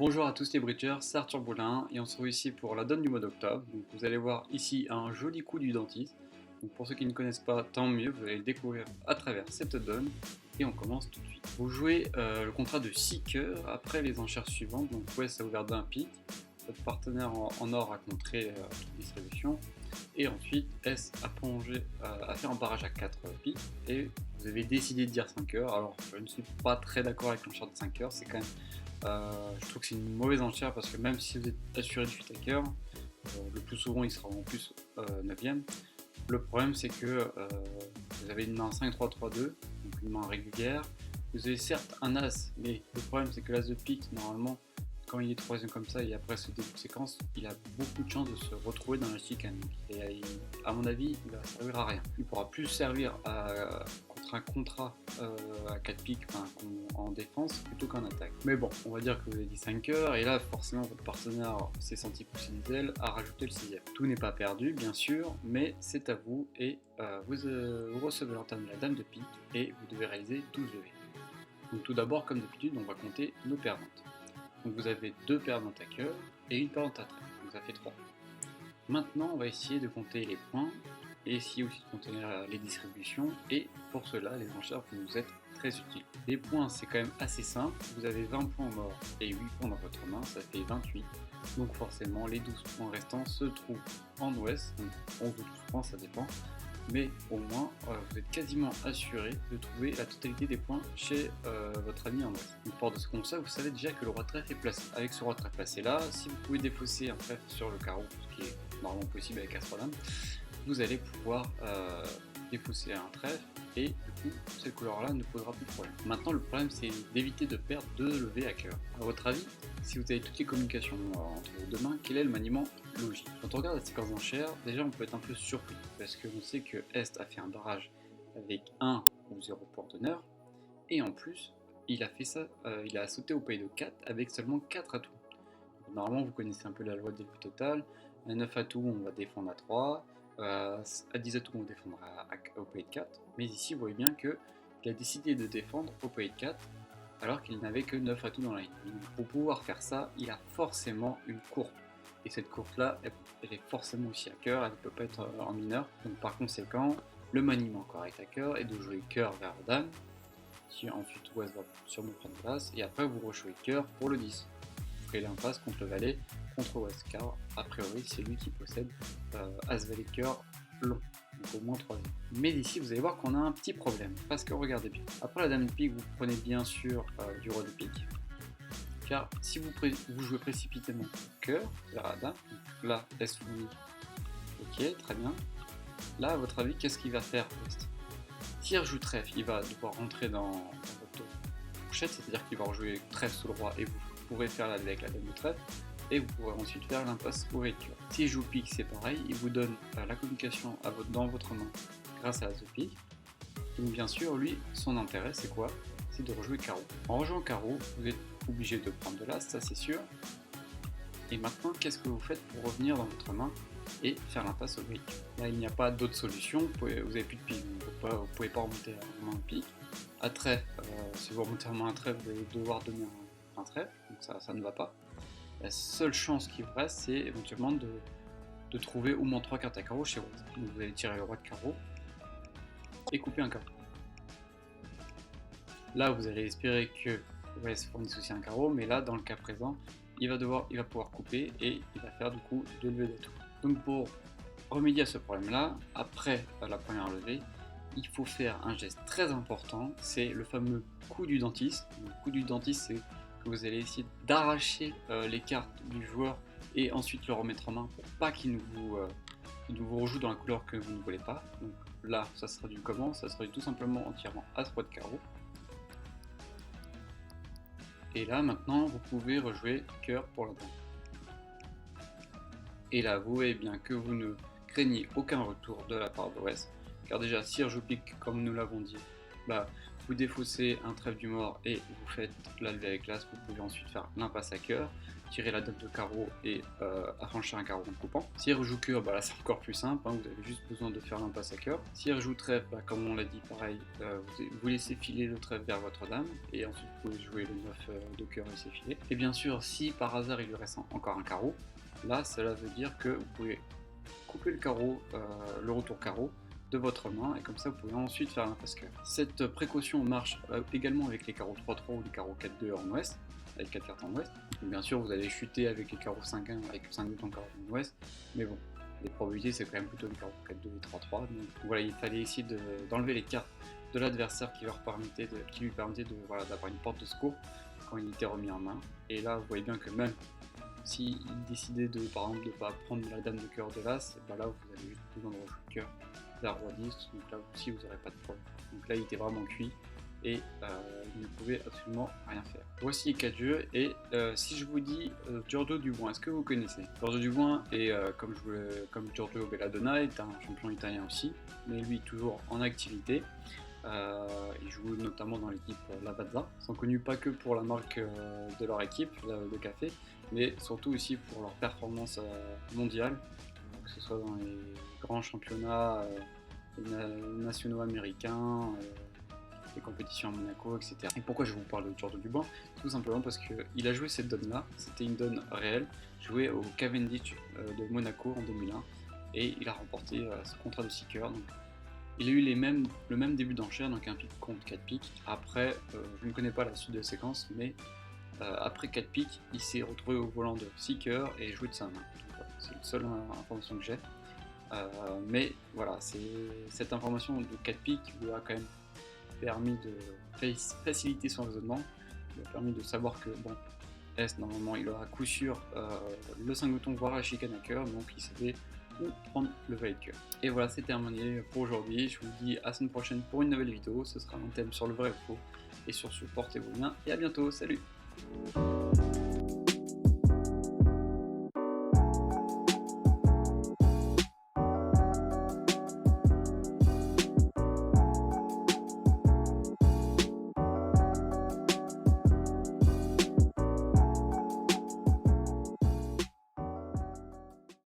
Bonjour à tous les bridgers, c'est Arthur Boulin et on se retrouve ici pour la donne du mois d'octobre. Donc vous allez voir ici un joli coup du dentiste. Donc pour ceux qui ne connaissent pas, tant mieux, vous allez le découvrir à travers cette donne et on commence tout de suite. Vous jouez le contrat de 6 cœurs après les enchères suivantes. Donc West a ouvert d'un pic, votre partenaire en or a contré toute distribution et ensuite S a plongé, a fait un barrage à 4 pics et vous avez décidé de dire 5 cœurs. Alors je ne suis pas très d'accord avec l'enchère de 5 cœurs, c'est quand même je trouve que c'est une mauvaise enchère parce que même si vous êtes assuré du 8 hacker, le plus souvent il sera en plus 9ème. Le problème c'est que vous avez une main 5-3-3-2, donc une main régulière. Vous avez certes un As, mais le problème c'est que l'As de pique, normalement, quand il est 3ème comme ça et après ce début de séquence, il a beaucoup de chances de se retrouver dans la chicane. Et à mon avis, il va servir à rien. Il pourra plus servir contre un contrat à 4 piques en défense plutôt qu'en attaque. Mais bon, on va dire que vous avez dit 5 heures et là forcément votre partenaire s'est senti pousser des ailes à rajouter le 6ème. Tout n'est pas perdu bien sûr, mais c'est à vous et vous recevez l'entame de la dame de pique et vous devez réaliser 12 levées. Donc tout d'abord, comme d'habitude, on va compter nos perdantes. Donc vous avez 2 perdantes à cœur et une perdante à trait, donc ça fait 3. Maintenant on va essayer de compter les points et essayer aussi de compter les distributions et pour cela les enchères vont nous être très utiles. Les points c'est quand même assez simple, vous avez 20 points en or et 8 points dans votre main, ça fait 28. Donc forcément les 12 points restants se trouvent en ouest, donc 11 ou 12 points ça dépend. Mais au moins vous êtes quasiment assuré de trouver la totalité des points chez votre ami en ouest. Donc fort de ce qu'on sait, vous savez déjà que le roi de trèfle est placé. Avec ce roi de trèfle placé là, si vous pouvez défausser un trèfle sur le carreau, ce qui est normalement possible avec As-3 dame, vous allez pouvoir défausser un trèfle et du coup cette couleur là ne posera plus de problème. Maintenant le problème c'est d'éviter de perdre 2 levées à cœur. A votre avis, si vous avez toutes les communications entre vos deux mains, quel est le maniement logique? Quand on regarde la séquence d'enchères, déjà on peut être un peu surpris parce qu'on sait que Est a fait un barrage avec 1 ou 0 point d'honneur et en plus il a fait ça, il a sauté au pays de 4 avec seulement 4 atouts. Normalement vous connaissez un peu la loi des plus totales, à 9 atouts on va défendre à 3, à 10 atouts on défendra au pays de 4, mais ici vous voyez bien qu'il a décidé de défendre au pays de 4 alors qu'il n'avait que 9 atouts dans la ligne. Pour pouvoir faire ça, il a forcément une courbe. Et cette courbe là, elle est forcément aussi à cœur, elle ne peut pas être en mineur. Donc par conséquent, le maniement correct à cœur est de jouer cœur vers dame, si ensuite Ouest va sûrement prendre place, et après vous rejouez cœur pour le 10. Vous ferez l'impasse contre le valet, contre Ouest, car a priori c'est lui qui possède As valet cœur long. Donc au moins 3. Mais ici vous allez voir qu'on a un petit problème, parce que regardez bien, après la dame de pique vous prenez bien sûr du roi de pique, car si vous jouez précipitamment cœur vers la dame, donc là S fourni, ok très bien, là à votre avis qu'est-ce qu'il va faire Ouest? Si il rejoue trèfle, il va devoir rentrer dans votre fourchette, c'est-à-dire qu'il va rejouer trèfle sous le roi et vous pourrez faire la avec la dame de trèfle, et vous pourrez ensuite faire l'impasse au cœur. Si joue pique, c'est pareil, il vous donne la communication dans votre main grâce à la pique. Donc bien sûr, lui, son intérêt, c'est quoi? C'est de rejouer carreau. En rejouant carreau, vous êtes obligé de prendre de l'as, ça c'est sûr. Et maintenant, qu'est-ce que vous faites pour revenir dans votre main et faire l'impasse au brick? Là, il n'y a pas d'autre solution, vous n'avez plus de pique, vous ne pouvez pas remonter à main de pique. À trèfle, si vous remontez à main à trèfle, vous allez devoir donner un trèfle, donc ça ne va pas. La seule chance qui vous reste, c'est éventuellement de trouver au moins 3 cartes à carreau chez vous. Donc vous allez tirer le roi de carreau et couper un carreau. Là, vous allez espérer que West fournisse aussi un carreau, mais là, dans le cas présent, il va pouvoir couper et il va faire du coup 2 levées d'atout. Donc pour remédier à ce problème-là, après la première levée, il faut faire un geste très important, c'est le fameux coup du dentiste. Le coup du dentiste, c'est que vous allez essayer d'arracher les cartes du joueur et ensuite le remettre en main pour pas qu'il ne vous rejoue dans la couleur que vous ne voulez pas. Donc là, ça sera du comment? Ça sera tout simplement entièrement As-Roi de carreau. Et là, maintenant, vous pouvez rejouer cœur pour la dame. Et là, vous voyez bien que vous ne craignez aucun retour de la part de West. Car déjà, si il rejoue pique, comme nous l'avons dit, bah, vous défaussez un trèfle du mort et vous faites la levée avec l'as. Vous pouvez ensuite faire l'impasse à cœur, tirer la dame de carreau et affranchir un carreau en coupant. Si il rejoue cœur, là c'est encore plus simple, hein, vous avez juste besoin de faire l'impasse à cœur. Si il rejoue trèfle, comme on l'a dit pareil, vous laissez filer le trèfle vers votre dame et ensuite vous pouvez jouer le 9 de cœur et laisser filer. Et bien sûr, si par hasard il lui reste encore un carreau, là cela veut dire que vous pouvez couper le carreau, le retour carreau de votre main, et comme ça vous pouvez ensuite faire l'impasse cœur. Cette précaution marche également avec les carreaux 3-3 ou les carreaux 4-2 en ouest, avec 4 cartes en ouest. Donc bien sûr vous allez chuter avec les carreaux 5-1 avec 5 boutons carreaux en ouest, mais bon, les probabilités c'est quand même plutôt les carreaux 4-2 et 3-3. Donc voilà, il fallait essayer d'enlever les cartes de l'adversaire qui lui permettait d'avoir une porte de secours quand il était remis en main. Et là vous voyez bien que même s'il décidait par exemple de ne pas prendre la dame de cœur de l'as, là vous avez juste besoin de rejouer le cœur vers roi 10, donc là aussi vous n'aurez pas de problème. Donc là il était vraiment cuit et il ne pouvait absolument rien faire. Voici les 4 jeux, et si je vous dis Giorgio Dubois, est-ce que vous connaissez? Giorgio Dubois est, comme Giorgio Belladonna, est un champion italien aussi, mais lui toujours en activité. Ils jouent notamment dans l'équipe Lavazza. Ils sont connus pas que pour la marque de leur équipe de café, mais surtout aussi pour leur performance mondiale, que ce soit dans les grands championnats nationaux américains, les compétitions à Monaco, etc. Et pourquoi je vous parle de Giorgio Dubois? Tout simplement parce qu'il a joué cette donne-là, c'était une donne réelle, jouée au Cavendish de Monaco en 2001, et il a remporté ce contrat de 6 cœurs. Donc, il a eu le même début d'enchère, donc un pic contre 4 pics. Après, je ne connais pas la suite de la séquence, mais après 4 pics, il s'est retrouvé au volant de 6 cœurs et joué de sa main. C'est la seule information que j'ai. Mais voilà, cette information de 4 pics lui a quand même permis de faciliter son raisonnement. Il a permis de savoir que, bon, S, normalement, il aura à coup sûr le 5 boutons, voire la chicane à cœur, donc il savait où prendre le valet de cœur. Et voilà, c'est terminé pour aujourd'hui. Je vous dis à la semaine prochaine pour une nouvelle vidéo. Ce sera un thème sur le vrai ou faux. Et sur ce, portez-vous bien et à bientôt. Salut!